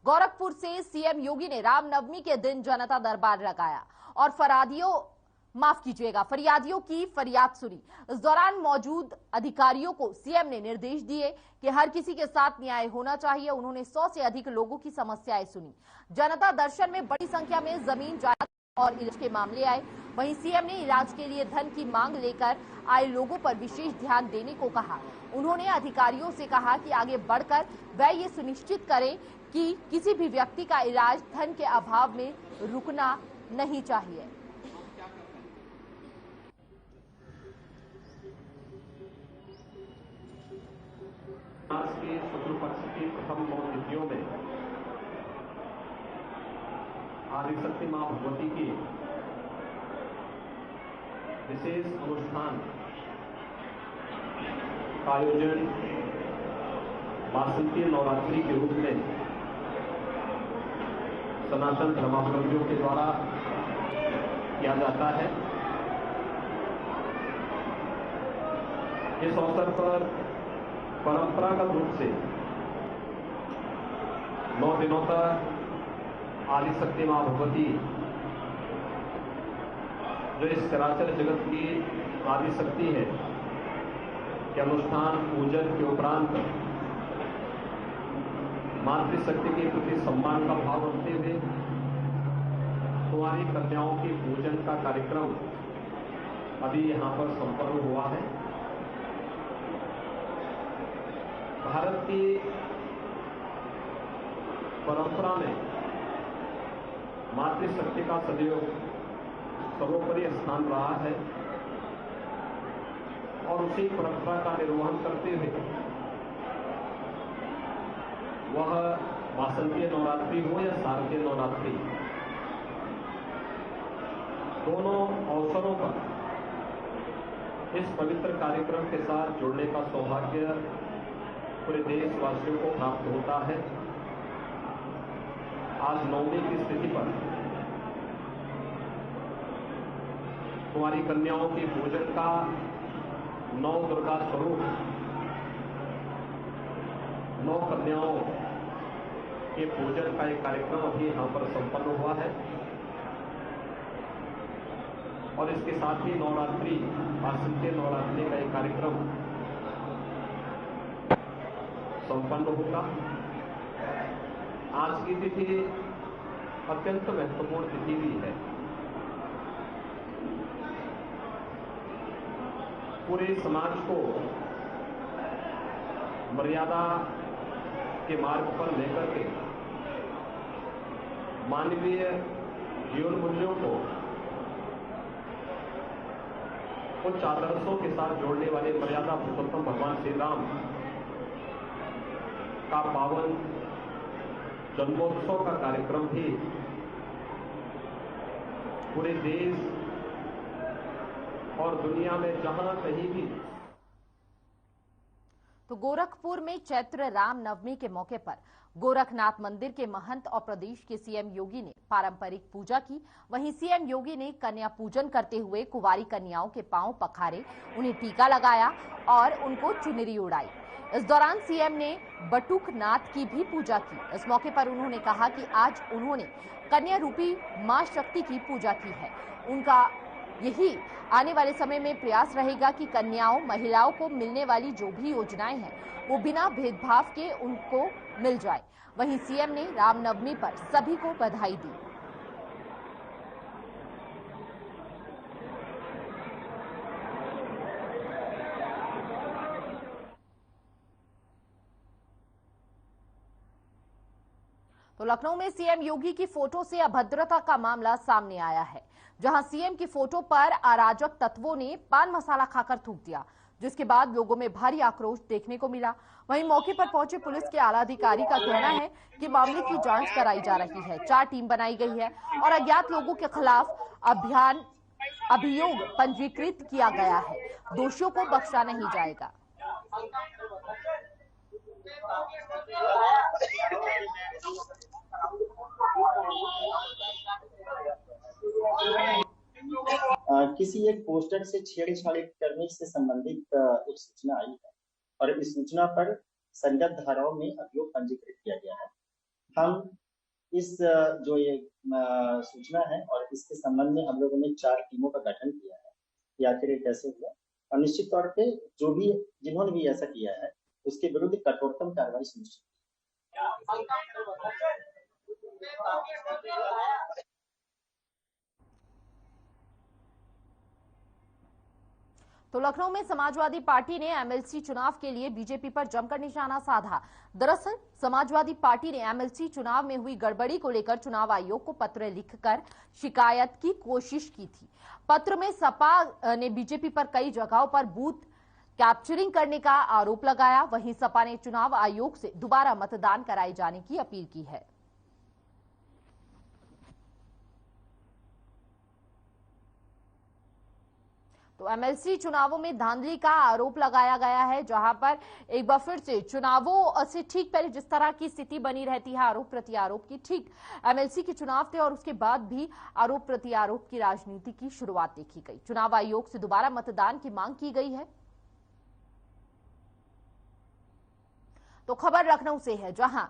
गोरखपुर से सीएम योगी ने रामनवमी के दिन जनता दरबार लगाया और फरियादियों की फरियाद सुनी। इस दौरान मौजूद अधिकारियों को सीएम ने निर्देश दिए कि हर किसी के साथ न्याय होना चाहिए। उन्होंने 100 से अधिक लोगों की समस्याएं सुनी। जनता दर्शन में बड़ी संख्या में जमीन जायदाद और इलाज के मामले आए। वहीं सीएम ने इलाज के लिए धन की मांग लेकर आए लोगों पर विशेष ध्यान देने को कहा। उन्होंने अधिकारियों से कहा कि आगे बढ़कर वह ये सुनिश्चित करें कि किसी भी व्यक्ति का इलाज धन के अभाव में रुकना नहीं चाहिए। आज के शत्रु पक्ष की प्रथम 9 तिथियों में आदिशक्ति मां भगवती की विशेष अनुष्ठान का आयोजन वासंतीय नवरात्रि के रूप में सनातन धर्मावलंबियों के द्वारा किया जाता है। इस अवसर पर परंपरागत रूप से 9 दिनों तक आदिशक्ति मां भगवती जो इस चराचर जगत की आदिशक्ति है के अनुष्ठान पूजन के उपरांत मातृशक्ति के प्रति सम्मान का भाव रखते हुए कुंवारी कन्याओं के पूजन का कार्यक्रम अभी यहां पर संपन्न हुआ है। भारत की परंपरा में मातृशक्ति का सदैव सर्वोपरि स्थान रहा है और उसी परंपरा का निर्वहन करते हुए वह वासंतीय नवरात्रि हो या शारदीय नवरात्रि, दोनों अवसरों पर इस पवित्र कार्यक्रम के साथ जुड़ने का सौभाग्य पूरे देशवासियों को प्राप्त होता है। आज नवमी की स्थिति पर कुंवारी कन्याओं की पूजन का नौ दुर्गा स्वरूप 9 कन्याओं के पूजन का एक कार्यक्रम अभी यहां पर संपन्न हुआ है और इसके साथ ही नवरात्रि वासंतीय नवरात्रि का एक कार्यक्रम संपन्न होगा। आज की तिथि अत्यंत महत्वपूर्ण तिथि भी है। पूरे समाज को मर्यादा के मार्ग पर लेकर के मानवीय जीवन मूल्यों को उच्च आदर्शों के साथ जोड़ने वाले मर्यादा पुरुषोत्तम भगवान श्री राम का पावन जन्मोत्सव का कार्यक्रम भी पूरे देश और दुनिया में जहां कहीं भी। तो गोरखपुर में चैत्र रामनवमी के मौके पर गोरखनाथ मंदिर के महंत और प्रदेश के सीएम योगी ने पारंपरिक पूजा की। वहीं सीएम योगी ने कन्या पूजन करते हुए कुंवारी कन्याओं के पांव पखारे, उन्हें टीका लगाया और उनको चुनरी उड़ाई। इस दौरान सीएम ने बटुक नाथ की भी पूजा की। इस मौके पर उन्होंने कहा कि आज उन्होंने कन्या रूपी मां शक्ति की पूजा की है। उनका यही आने वाले समय में प्रयास रहेगा कि कन्याओं महिलाओं को मिलने वाली जो भी योजनाएं हैं वो बिना भेदभाव के उनको मिल जाए। वहीं सीएम ने रामनवमी पर सभी को बधाई दी। तो लखनऊ में सीएम योगी की फोटो से अभद्रता का मामला सामने आया है, जहां सीएम की फोटो पर अराजक तत्वों ने पान मसाला खाकर थूक दिया, जिसके बाद लोगों में भारी आक्रोश देखने को मिला। वहीं मौके पर पहुंचे पुलिस के आला अधिकारी का कहना है कि मामले की जांच कराई जा रही है। 4 टीम बनाई गई है और अज्ञात लोगों के खिलाफ अभियोग पंजीकृत किया गया है। दोषियों को बख्शा नहीं जाएगा। किसी एक पोस्टर से छेड़छाड़ करने से संबंधित एक सूचना आई है और इस सूचना पर संगत धाराओं में अभियोग पंजीकृत किया गया है। हम इस जो ये सूचना है और इसके संबंध में हम लोगों ने 4 टीमों का गठन किया है कि आखिर ये कैसे हुआ, और निश्चित तौर पे जो भी जिन्होंने भी ऐसा किया है उसके विरुद्ध कठोरतम कार्रवाई सुनिश्चित। तो लखनऊ में समाजवादी पार्टी ने एमएलसी चुनाव के लिए बीजेपी पर जमकर निशाना साधा। दरअसल समाजवादी पार्टी ने एमएलसी चुनाव में हुई गड़बड़ी को लेकर चुनाव आयोग को पत्र लिखकर शिकायत की कोशिश की थी। पत्र में सपा ने बीजेपी पर कई जगहों पर बूथ कैप्चरिंग करने का आरोप लगाया। वहीं सपा ने चुनाव आयोग से दोबारा मतदान कराए जाने की अपील की है। तो एमएलसी चुनावों में धांधली का आरोप लगाया गया है, जहां पर एक बार फिर से चुनावों से ठीक पहले जिस तरह की स्थिति बनी रहती है आरोप प्रत्यारोप की, ठीक एमएलसी के चुनाव थे और उसके बाद भी आरोप प्रत्यारोप की राजनीति की शुरुआत देखी गई। चुनाव आयोग से दोबारा मतदान की मांग की गई है। तो खबर लखनऊ से है, जहां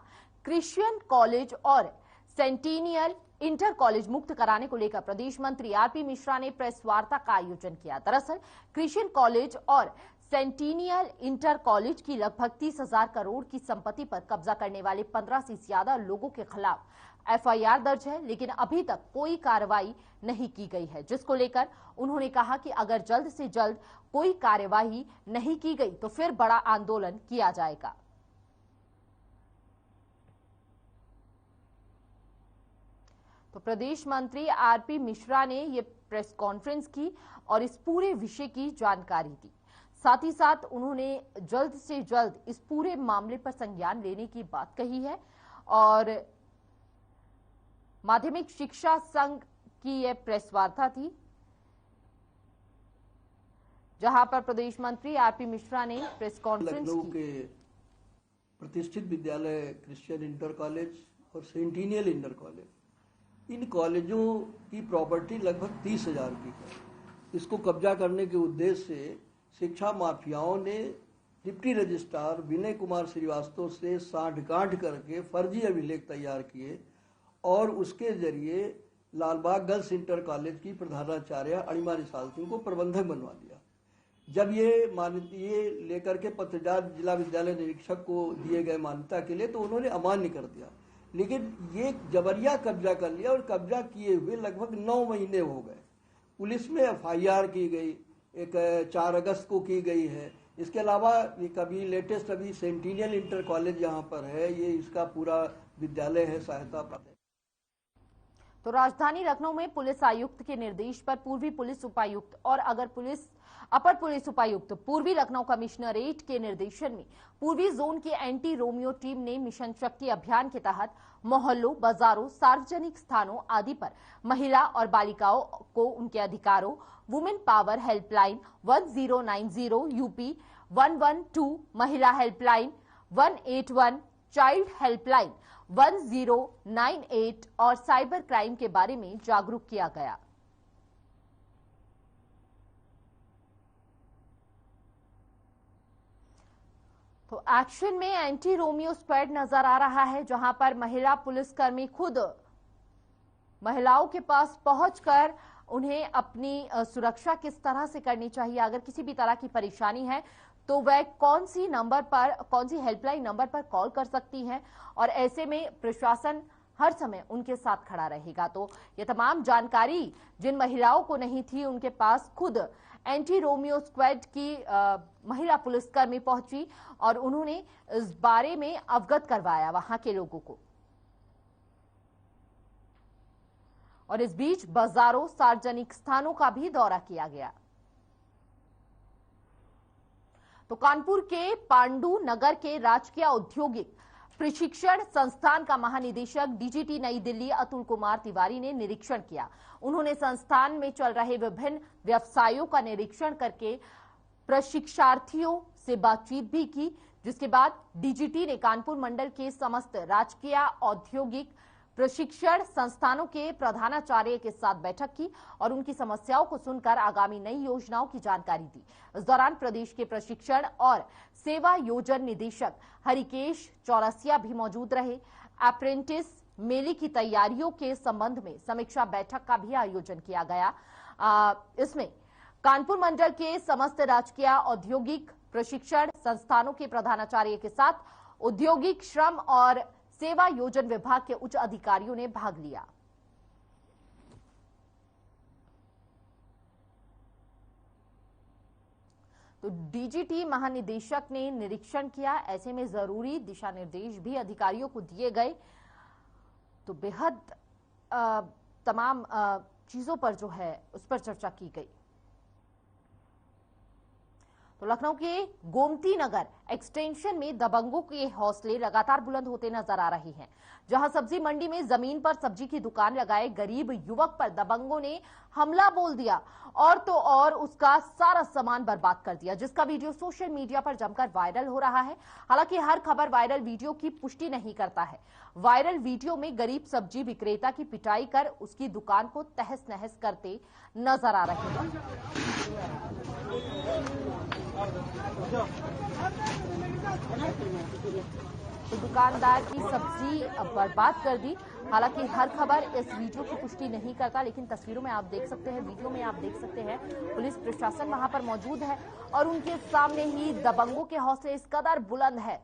क्रिश्चियन कॉलेज और सेंटिनियल इंटर कॉलेज मुक्त कराने को लेकर प्रदेश मंत्री आरपी मिश्रा ने प्रेस वार्ता का आयोजन किया। दरअसल क्रिश्चियन कॉलेज और सेंटिनियल इंटर कॉलेज की लगभग 30,000 करोड़ की संपत्ति पर कब्जा करने वाले 15 से ज्यादा लोगों के खिलाफ एफआईआर दर्ज है, लेकिन अभी तक कोई कार्रवाई नहीं की गई है, जिसको लेकर उन्होंने कहा कि अगर जल्द से जल्द कोई कार्यवाही नहीं की गई तो फिर बड़ा आंदोलन किया जाएगा। तो प्रदेश मंत्री आरपी मिश्रा ने ये प्रेस कॉन्फ्रेंस की और इस पूरे विषय की जानकारी दी। साथ ही साथ उन्होंने जल्द से जल्द इस पूरे मामले पर संज्ञान लेने की बात कही है और माध्यमिक शिक्षा संघ की यह प्रेस वार्ता थी, जहां पर प्रदेश मंत्री आरपी मिश्रा ने प्रेस कॉन्फ्रेंस लखनऊ के प्रतिष्ठित विद्यालय क्रिश्चियन इंटर कॉलेज और सेंटिनियल इंटर कॉलेज, इन कॉलेजों की प्रॉपर्टी लगभग 30,000 की है। इसको कब्जा करने के उद्देश्य से शिक्षा माफियाओं ने डिप्टी रजिस्ट्रार विनय कुमार श्रीवास्तव से सांठ-गांठ करके फर्जी अभिलेख तैयार किए और उसके जरिए लालबाग गर्ल्स इंटर कॉलेज की प्रधानाचार्य अणिमा रिसाल सिंह को प्रबंधक बनवा दिया। जब ये लेकर के पत्रकार जिला विद्यालय निरीक्षक को दिए गए मान्यता के लिए, तो उन्होंने अमान्य कर दिया, लेकिन ये जबरिया कब्जा कर लिया और कब्जा किए हुए लगभग 9 महीने हो गए। पुलिस में एफआईआर की गई, एक 4 अगस्त को की गई है। इसके अलावा ये कभी लेटेस्ट अभी सेंटिनियल इंटर कॉलेज यहाँ पर है, ये इसका पूरा विद्यालय है, सहायता पाते। तो राजधानी लखनऊ में पुलिस आयुक्त के निर्देश पर पूर्वी पुलिस उपायुक्त और अपर पुलिस उपायुक्त पूर्वी लखनऊ कमिश्नरेट के निर्देशन में पूर्वी जोन की एंटी रोमियो टीम ने मिशन शक्ति अभियान के तहत मोहल्लों, बाजारों, सार्वजनिक स्थानों आदि पर महिला और बालिकाओं को उनके अधिकारों, वुमेन पावर हेल्पलाइन 1090 यूपी 112, महिला हेल्पलाइन 181, चाइल्ड हेल्पलाइन 1098 और साइबर क्राइम के बारे में जागरूक किया गया। तो एक्शन में एंटी रोमियो स्क्वाड नजर आ रहा है, जहां पर महिला पुलिसकर्मी खुद महिलाओं के पास पहुंचकर उन्हें अपनी सुरक्षा किस तरह से करनी चाहिए, अगर किसी भी तरह की परेशानी है तो वह कौन सी हेल्पलाइन नंबर पर कॉल कर सकती हैं और ऐसे में प्रशासन हर समय उनके साथ खड़ा रहेगा। तो ये तमाम जानकारी जिन महिलाओं को नहीं थी, उनके पास खुद एंटी रोमियो स्क्वाड की महिला पुलिसकर्मी पहुंची और उन्होंने इस बारे में अवगत करवाया वहां के लोगों को। और इस बीच बाजारों, सार्वजनिक स्थानों का भी दौरा किया गया। तो कानपुर के पांडु नगर के राजकीय औद्योगिक प्रशिक्षण संस्थान का महानिदेशक डीजीटी नई दिल्ली अतुल कुमार तिवारी ने निरीक्षण किया। उन्होंने संस्थान में चल रहे विभिन्न व्यवसायों का निरीक्षण करके प्रशिक्षार्थियों से बातचीत भी की, जिसके बाद डीजीटी ने कानपुर मंडल के समस्त राजकीय औद्योगिक प्रशिक्षण संस्थानों के प्रधानाचार्य के साथ बैठक की और उनकी समस्याओं को सुनकर आगामी नई योजनाओं की जानकारी दी। इस दौरान प्रदेश के प्रशिक्षण और सेवा योजन निदेशक हरिकेश चौरसिया भी मौजूद रहे। अप्रेंटिस मेले की तैयारियों के संबंध में समीक्षा बैठक का भी आयोजन किया गया। इसमें कानपुर मंडल के समस्त राजकीय औद्योगिक प्रशिक्षण संस्थानों के प्रधानाचार्य के साथ औद्योगिक श्रम और सेवा योजन विभाग के उच्च अधिकारियों ने भाग लिया। तो डीजीटी महानिदेशक ने निरीक्षण किया। ऐसे में जरूरी दिशा निर्देश भी अधिकारियों को दिए गए। तो बेहद तमाम चीजों पर जो है उस पर चर्चा की गई। तो लखनऊ के गोमती नगर एक्सटेंशन में दबंगों के हौसले लगातार बुलंद होते नजर आ रहे हैं। जहां सब्जी मंडी में जमीन पर सब्जी की दुकान लगाए गरीब युवक पर दबंगों ने हमला बोल दिया और तो और उसका सारा सामान बर्बाद कर दिया, जिसका वीडियो सोशल मीडिया पर जमकर वायरल हो रहा है। हालांकि हर खबर वायरल वीडियो की पुष्टि नहीं करता है। वायरल वीडियो में गरीब सब्जी विक्रेता की पिटाई कर उसकी दुकान को तहस नहस करते नजर आ रहे हैं। तो दुकानदार की सब्जी बर्बाद कर दी। हालांकि हर खबर इस वीडियो की पुष्टि नहीं करता, लेकिन तस्वीरों में आप देख सकते हैं, वीडियो में आप देख सकते हैं पुलिस प्रशासन वहां पर मौजूद है और उनके सामने ही दबंगों के हौसले इस कदर बुलंद है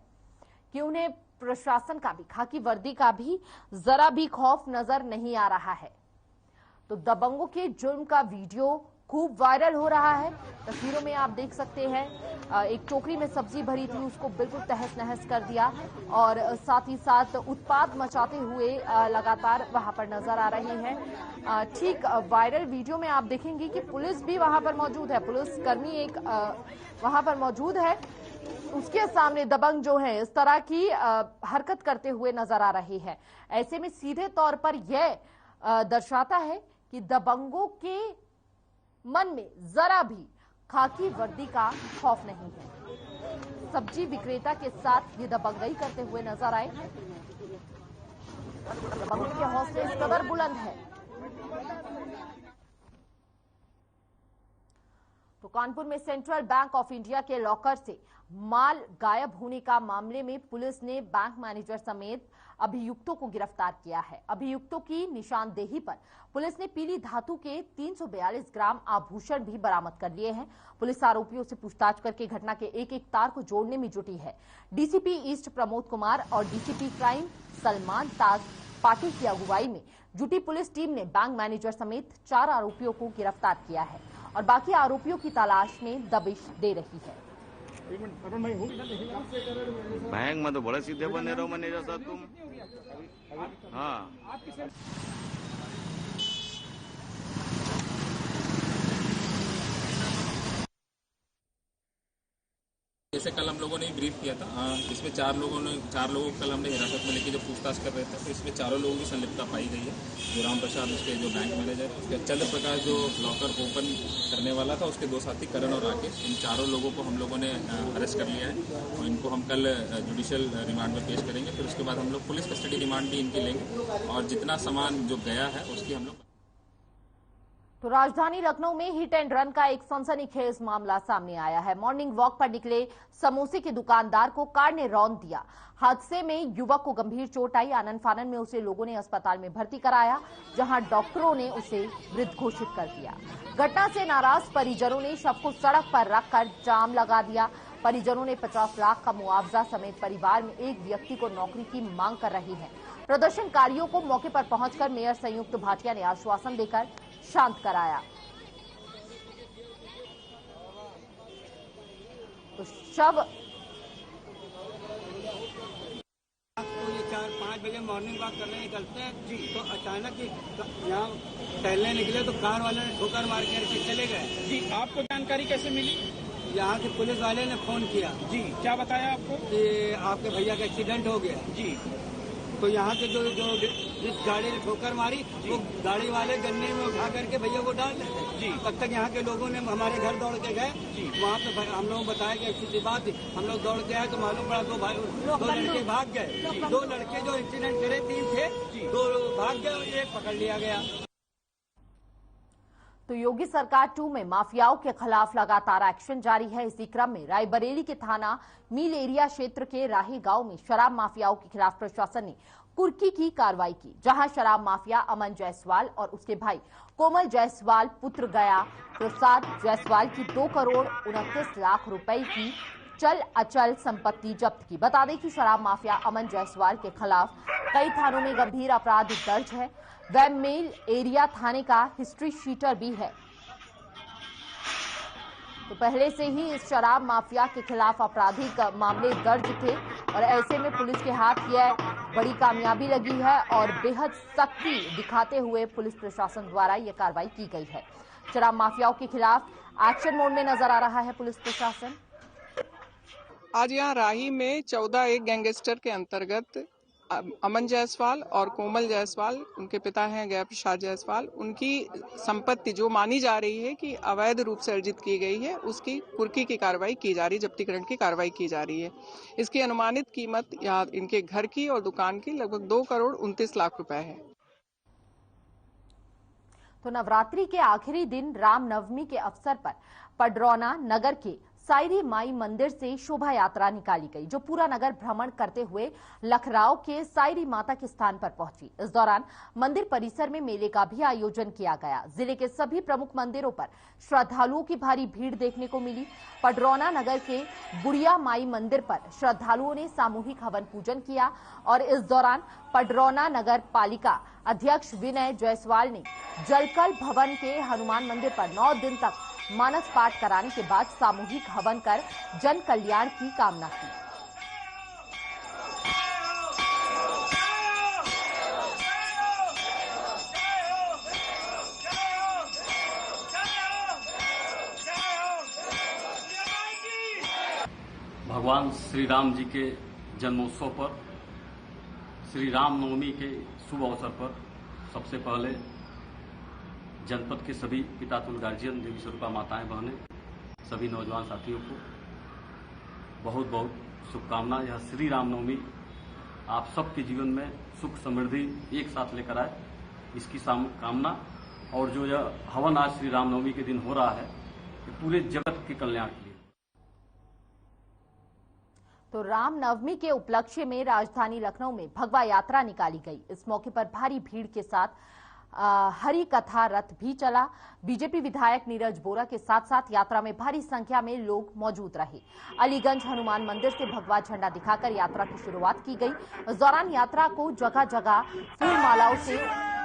कि उन्हें प्रशासन का भी, खाकी वर्दी का भी जरा भी खौफ नजर नहीं आ रहा है। तो दबंगों के जुर्म का वीडियो खूब वायरल हो रहा है। तस्वीरों में आप देख सकते हैं एक टोकरी में सब्जी भरी थी, उसको बिल्कुल तहस नहस कर दिया और साथ ही साथ उत्पात मचाते हुए लगातार वहां पर नजर आ रहे हैं। ठीक वायरल वीडियो में आप देखेंगे कि पुलिस भी वहां पर मौजूद है, पुलिस कर्मी एक वहां पर मौजूद है। उसके सामने दबंग जो है इस तरह की हरकत करते हुए नजर आ रहे हैं। ऐसे में सीधे तौर पर यह दर्शाता है कि दबंगों के मन में जरा भी खाकी वर्दी का खौफ नहीं है। सब्जी विक्रेता के साथ ये दबंगई करते हुए नजर आए। दबंगों के हौसले इस कदर बुलंद है। तो कानपुर में सेंट्रल बैंक ऑफ इंडिया के लॉकर से माल गायब होने का मामले में पुलिस ने बैंक मैनेजर समेत अभियुक्तों को गिरफ्तार किया है। अभियुक्तों की निशानदेही पर पुलिस ने पीली धातु के 342 ग्राम आभूषण भी बरामद कर लिए हैं। पुलिस आरोपियों से पूछताछ करके घटना के एक एक तार को जोड़ने में जुटी है। डीसीपी ईस्ट प्रमोद कुमार और डीसीपी क्राइम सलमान ताज पाटिल की अगुवाई में जुटी पुलिस टीम ने बैंक मैनेजर समेत 4 आरोपियों को गिरफ्तार किया है और बाकी आरोपियों की तलाश में दबिश दे रही है। बैंक में तो बड़े सीधे बने रहो मैनेजर साहब तुम। हाँ जैसे कल हम लोगों ने ब्रीफ किया था, इसमें 4 लोगों को कल हमने हिरासत में लेके जब पूछताछ कर रहे थे तो इसमें 4 लोगों की संलिप्तता पाई गई है। जो राम प्रसाद उसके जो बैंक मैनेजर, उसके चंद्र प्रकाश जो लॉकर ओपन करने वाला था, उसके 2 साथी करण और राकेश, इन 4 लोगों को हम लोगों ने अरेस्ट कर लिया है और इनको हम कल जुडिशियल रिमांड में पेश करेंगे। फिर उसके बाद हम लोग पुलिस कस्टडी रिमांड भी इनकी लेंगे और जितना सामान जो गया है उसकी हम लोग। तो राजधानी लखनऊ में हिट एंड रन का एक सनसनीखेज मामला सामने आया है। मॉर्निंग वॉक पर निकले समोसे के दुकानदार को कार ने रौंद दिया। हादसे में युवक को गंभीर चोट आई। आनन फानन में उसे लोगों ने अस्पताल में भर्ती कराया, जहां डॉक्टरों ने उसे मृत घोषित कर दिया। घटना से नाराज परिजनों ने शव को सड़क पर रखकर जाम लगा दिया। परिजनों ने 50 लाख का मुआवजा समेत परिवार में एक व्यक्ति को नौकरी की मांग कर रही है। प्रदर्शनकारियों को मौके पर पहुंचकर मेयर संयुक्त भाटिया ने आश्वासन देकर शांत कराया। तो शव ये 4-5 बजे मॉर्निंग वॉक करने निकलते हैं जी, तो अचानक यहाँ टहलने निकले तो कार वाले ने ठोकर मार के चले गए जी। आपको जानकारी कैसे मिली? यहाँ के पुलिस वाले ने फोन किया जी। क्या बताया आपको? कि आपके भैया का एक्सीडेंट हो गया जी। तो यहाँ के जो जिस गाड़ी ने ठोकर मारी वो गाड़ी वाले गन्ने में उठा करके भैया को डाल देते जी। तब तक यहाँ के लोगों ने हमारे घर दौड़ के गए जी। वहाँ पे हम लोगों को बताया कि ऐसी बात थी। हम लोग दौड़ के आए तो मालूम पड़ा 2 लड़के भाग गए। 2 लड़के जो एक्सीडेंट करे 3 थे, 2 भाग गए और 1 पकड़ लिया गया। तो योगी सरकार 2 में माफियाओं के खिलाफ लगातार एक्शन जारी है। इसी क्रम में रायबरेली के थाना मील एरिया क्षेत्र के राही गांव में शराब माफियाओं के खिलाफ प्रशासन ने कुर्की की कार्रवाई की, जहां शराब माफिया अमन जायसवाल और उसके भाई कोमल जायसवाल पुत्र गया प्रसाद जायसवाल की 2 करोड़ 29 लाख रुपए की चल अचल संपत्ति जब्त की। बता दें कि शराब माफिया अमन जायसवाल के खिलाफ कई थानों में गंभीर अपराध दर्ज है। वह मेल एरिया थाने का हिस्ट्री शीटर भी है। तो पहले से ही इस शराब माफिया के खिलाफ आपराधिक मामले दर्ज थे और ऐसे में पुलिस के हाथ यह बड़ी कामयाबी लगी है और बेहद सख्ती दिखाते हुए पुलिस प्रशासन द्वारा यह कार्रवाई की गई है। शराब माफियाओं के खिलाफ एक्शन मोड में नजर आ रहा है पुलिस प्रशासन। आज यहाँ राही में 14 एक गैंगस्टर के अंतर्गत अमन जायसवाल और कोमल जायसवाल, उनके पिता हैं गया प्रसाद जायसवाल, उनकी संपत्ति जो मानी जा रही है कि अवैध रूप से अर्जित की गई है, उसकी कुर्की की कार्रवाई की जा रही है, जब्तीकरण की कार्रवाई की जा रही है। इसकी अनुमानित कीमत यहाँ इनके घर की और दुकान की लगभग 2 करोड़ 29 लाख रुपए है। तो नवरात्रि के आखिरी दिन रामनवमी के अवसर पर पडरौना नगर के सायरी माई मंदिर से शोभा यात्रा निकाली गई, जो पूरा नगर भ्रमण करते हुए लखराव के सायरी माता के स्थान पर पहुंची। इस दौरान मंदिर परिसर में मेले का भी आयोजन किया गया। जिले के सभी प्रमुख मंदिरों पर श्रद्धालुओं की भारी भीड़ देखने को मिली। पडरौना नगर के बुढ़िया माई मंदिर पर श्रद्धालुओं ने सामूहिक हवन पूजन किया और इस दौरान पडरौना नगर पालिका अध्यक्ष विनय जायसवाल ने जलकल भवन के हनुमान मंदिर पर 9 दिन तक मानस पाठ कराने के बाद सामूहिक हवन कर जन कल्याण की कामना की। भगवान श्री राम जी के जन्मोत्सव पर श्री रामनवमी के शुभ अवसर पर सबसे पहले जनपद के सभी पितातुल गार्जियन, देवी स्वरूपा माताएं बहनें, सभी नौजवान साथियों को बहुत बहुत शुभकामना। यह श्री रामनवमी आप सबके जीवन में सुख समृद्धि एक साथ लेकर आए, इसकी कामना। और जो यह हवन आज श्री रामनवमी के दिन हो रहा है, ये पूरे जगत के कल्याण के लिए। तो रामनवमी के उपलक्ष्य में राजधानी लखनऊ में भगवा यात्रा निकाली गई। इस मौके पर भारी भीड़ के साथ हरि कथा रथ भी चला। बीजेपी विधायक नीरज बोरा के साथ साथ यात्रा में भारी संख्या में लोग मौजूद रहे। अलीगंज हनुमान मंदिर से भगवा झंडा दिखाकर यात्रा की शुरुआत की गई। इस दौरान यात्रा को जगह जगह फूल मालाओं से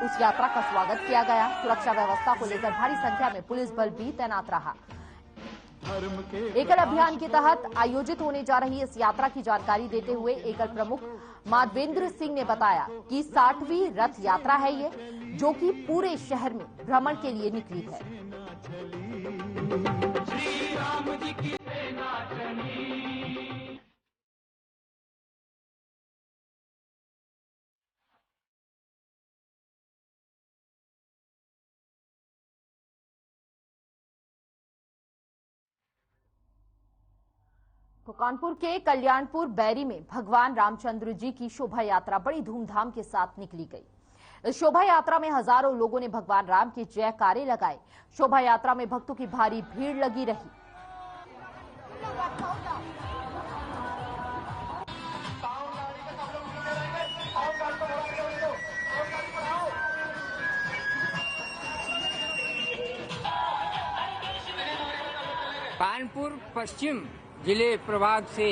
उस यात्रा का स्वागत किया गया। सुरक्षा व्यवस्था को लेकर भारी संख्या में पुलिस बल भी तैनात रहा। एकल अभियान के तहत आयोजित होने जा रही इस यात्रा की जानकारी देते हुए एकल प्रमुख माधवेंद्र सिंह ने बताया कि 60वीं रथ यात्रा है ये, जो कि पूरे शहर में भ्रमण के लिए निकली है। श्री राम जी की सेना चली। तो कानपुर के कल्याणपुर बैरी में भगवान रामचंद्र जी की शोभा यात्रा बड़ी धूमधाम के साथ निकली गई। इस शोभा यात्रा में हजारों लोगों ने भगवान राम के जयकारे लगाए। शोभा यात्रा में भक्तों की भारी भीड़ लगी रही। कानपुर पश्चिम जिले प्रभाग से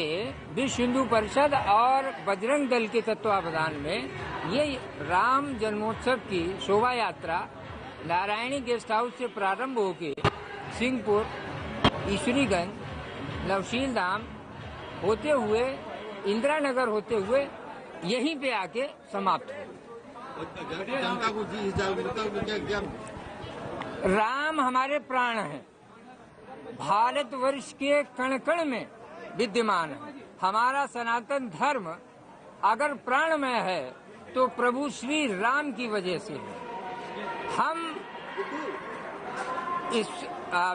विश्व हिंदू परिषद और बजरंग दल के तत्वावधान में ये राम जन्मोत्सव की शोभा यात्रा नारायणी गेस्ट हाउस से प्रारंभ होकर सिंहपुर, ईश्वरीगंज, नवशील धाम होते हुए इंदिरा नगर होते हुए यहीं पे आके समाप्त हो। राम हमारे प्राण हैं, भारतवर्ष के कण कण में विद्यमान है। हमारा सनातन धर्म अगर प्राणमय है तो प्रभु श्री राम की वजह से है। हम इस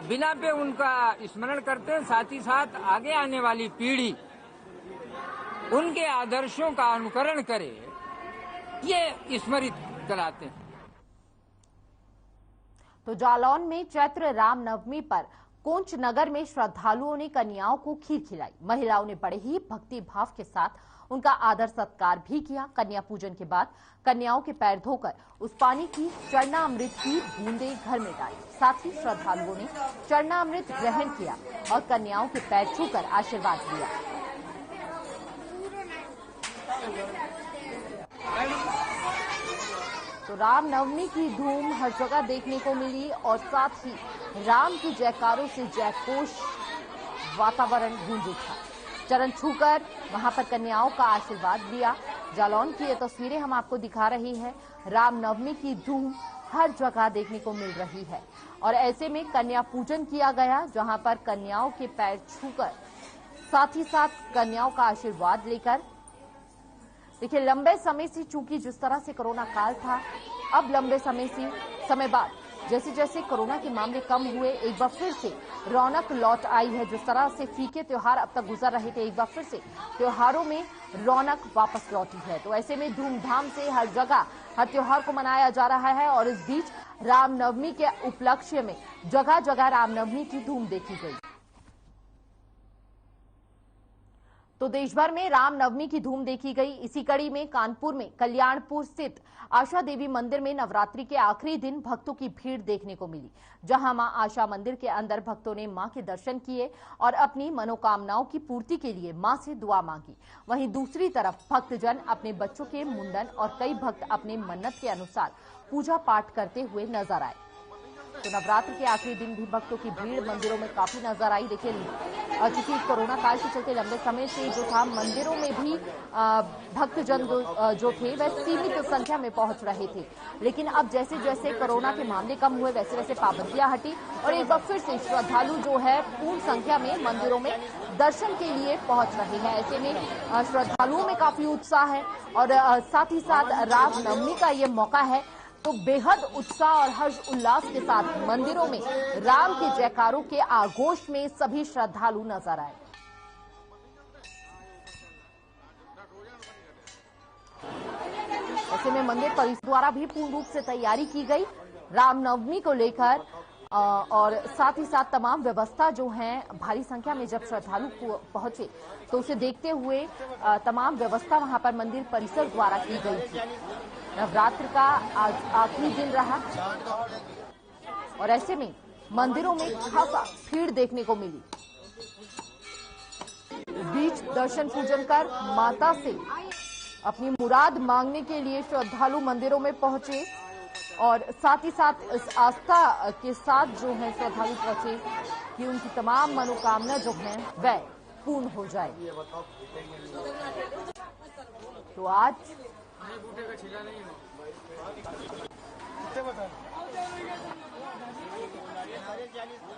बिना पे उनका स्मरण करते हैं, साथ ही साथ आगे आने वाली पीढ़ी उनके आदर्शों का अनुकरण करे, ये स्मरित कराते हैं। तो जालौन में चैत्र रामनवमी पर कोंच नगर में श्रद्धालुओं ने कन्याओं को खीर खिलाई। महिलाओं ने बड़े ही भक्ति भाव के साथ उनका आदर सत्कार भी किया। कन्या पूजन के बाद कन्याओं के पैर धोकर उस पानी की चरणामृत की बूंदें घर में डाली। साथ ही श्रद्धालुओं ने चरणामृत ग्रहण किया और कन्याओं के पैर छूकर आशीर्वाद लिया। तो रामनवमी की धूम हर जगह देखने को मिली और साथ ही राम की जयकारों से जयघोष वातावरण गूंज उठा। चरण छूकर वहां पर कन्याओं का आशीर्वाद लिया। जालौन की ये तस्वीरें हम आपको दिखा रही है। रामनवमी की धूम हर जगह देखने को मिल रही है और ऐसे में कन्या पूजन किया गया, जहां पर कन्याओं के पैर छूकर साथ ही साथ कन्याओं का आशीर्वाद लेकर। देखिए, लंबे समय से चूंकि जिस तरह से कोरोना काल था, अब लंबे समय बाद जैसे जैसे कोरोना के मामले कम हुए, एक बार फिर से रौनक लौट आई है। जिस तरह से फीके त्योहार अब तक गुजर रहे थे, एक बार फिर से त्योहारों में रौनक वापस लौटी है। तो ऐसे में धूमधाम से हर जगह हर त्योहार को मनाया जा रहा है और इस बीच रामनवमी के उपलक्ष्य में जगह जगह रामनवमी की धूम देखी गई। तो देश भर में रामनवमी की धूम देखी गई। इसी कड़ी में कानपुर में कल्याणपुर स्थित आशा देवी मंदिर में नवरात्रि के आखिरी दिन भक्तों की भीड़ देखने को मिली, जहां मां आशा मंदिर के अंदर भक्तों ने मां के दर्शन किए और अपनी मनोकामनाओं की पूर्ति के लिए मां से दुआ मांगी। वहीं दूसरी तरफ भक्तजन अपने बच्चों के मुंडन और कई भक्त अपने मन्नत के अनुसार पूजा पाठ करते हुए नजर आए। तो नवरात्र के आखिरी दिन भी भक्तों की भीड़ मंदिरों में काफी नजर आई। देखिए, चूंकि कोरोना काल के चलते लंबे समय से जो था मंदिरों में भी भक्तजन जो थे वह सीमित संख्या में पहुंच रहे थे, लेकिन अब जैसे जैसे कोरोना के मामले कम हुए वैसे वैसे पाबंदियां हटी और एक बार फिर से श्रद्धालु जो है पूर्ण संख्या में मंदिरों में दर्शन के लिए पहुंच रहे हैं। ऐसे में श्रद्धालुओं में काफी उत्साह है और साथ ही साथ रामनवमी का ये मौका है, तो बेहद उत्साह और हर्ष उल्लास के साथ मंदिरों में राम के जयकारों के आघोष में सभी श्रद्धालु नजर आए। ऐसे में मंदिर परिसर द्वारा भी पूर्ण रूप से तैयारी की गई रामनवमी को लेकर और साथ ही साथ तमाम व्यवस्था जो है, भारी संख्या में जब श्रद्धालु पहुंचे तो उसे देखते हुए तमाम व्यवस्था वहां पर मंदिर परिसर द्वारा की गई थी। नवरात्र का आज आखिरी दिन रहा और ऐसे में मंदिरों में खासा भीड़ देखने को मिली। इस बीच दर्शन पूजन कर माता से अपनी मुराद मांगने के लिए श्रद्धालु मंदिरों में पहुंचे और साथ ही साथ इस आस्था के साथ जो है श्रद्धालु पहुंचे कि उनकी तमाम मनोकामना जो है वह पूर्ण हो जाए। तो आज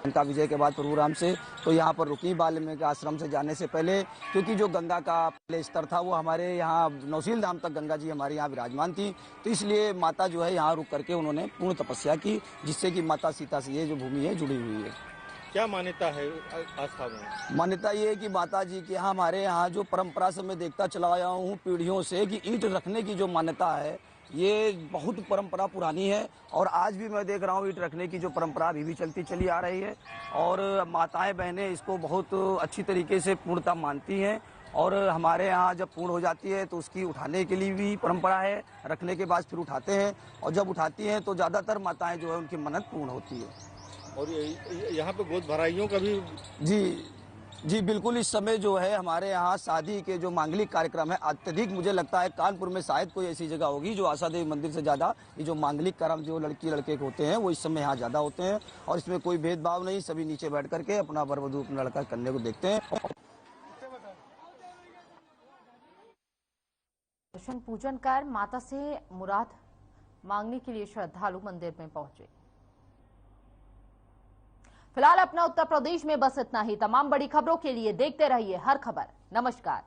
गंगा विजय के बाद प्रभु राम से तो यहाँ पर रुकी वाल्मीकि आश्रम से जाने से पहले, क्योंकि जो गंगा का पहले स्तर था वो हमारे यहाँ नौशील धाम तक गंगा जी हमारे यहाँ विराजमान थी, तो इसलिए माता जो है यहाँ रुक करके उन्होंने पूर्ण तपस्या की, जिससे कि माता सीता से ये जो भूमि है जुड़ी हुई है। क्या मान्यता है आस्था में? मान्यता ये है कि माता जी के यहाँ हमारे यहाँ जो परंपरा से मैं देखता चला आया हूँ पीढ़ियों से कि ईंट रखने की जो मान्यता है ये बहुत परंपरा पुरानी है और आज भी मैं देख रहा हूँ ईंट रखने की जो परंपरा अभी भी चलती चली आ रही है और माताएं बहनें इसको बहुत अच्छी तरीके से पूर्णता मानती हैं और हमारे यहाँ जब पूर्ण हो जाती है तो उसकी उठाने के लिए भी परंपरा है, रखने के बाद फिर उठाते हैं और जब उठाती हैं तो ज़्यादातर माताएं जो है उनकी मन्नत पूर्ण होती है। और यहाँ पे गोद भराइयों का भी जी बिल्कुल। इस समय जो है हमारे यहाँ शादी के जो मांगलिक कार्यक्रम है अत्यधिक, मुझे लगता है कानपुर में शायद कोई ऐसी जगह होगी जो आशा देवी मंदिर से ज़्यादा ये जो मांगलिक कर्म जो लड़की लड़के के होते हैं वो इस समय यहाँ ज़्यादा होते हैं और इसमें कोई भेदभाव नहीं, सभी नीचे बैठ करके अपना वर वधू अपना लड़का कन्या को देखते हैं। दर्शन पूजन कर माता से मुराद मांगने के लिए श्रद्धालु मंदिर में पहुंचे। फिलहाल अपना उत्तर प्रदेश में बस इतना ही। तमाम बड़ी खबरों के लिए देखते रहिए हर खबर। नमस्कार।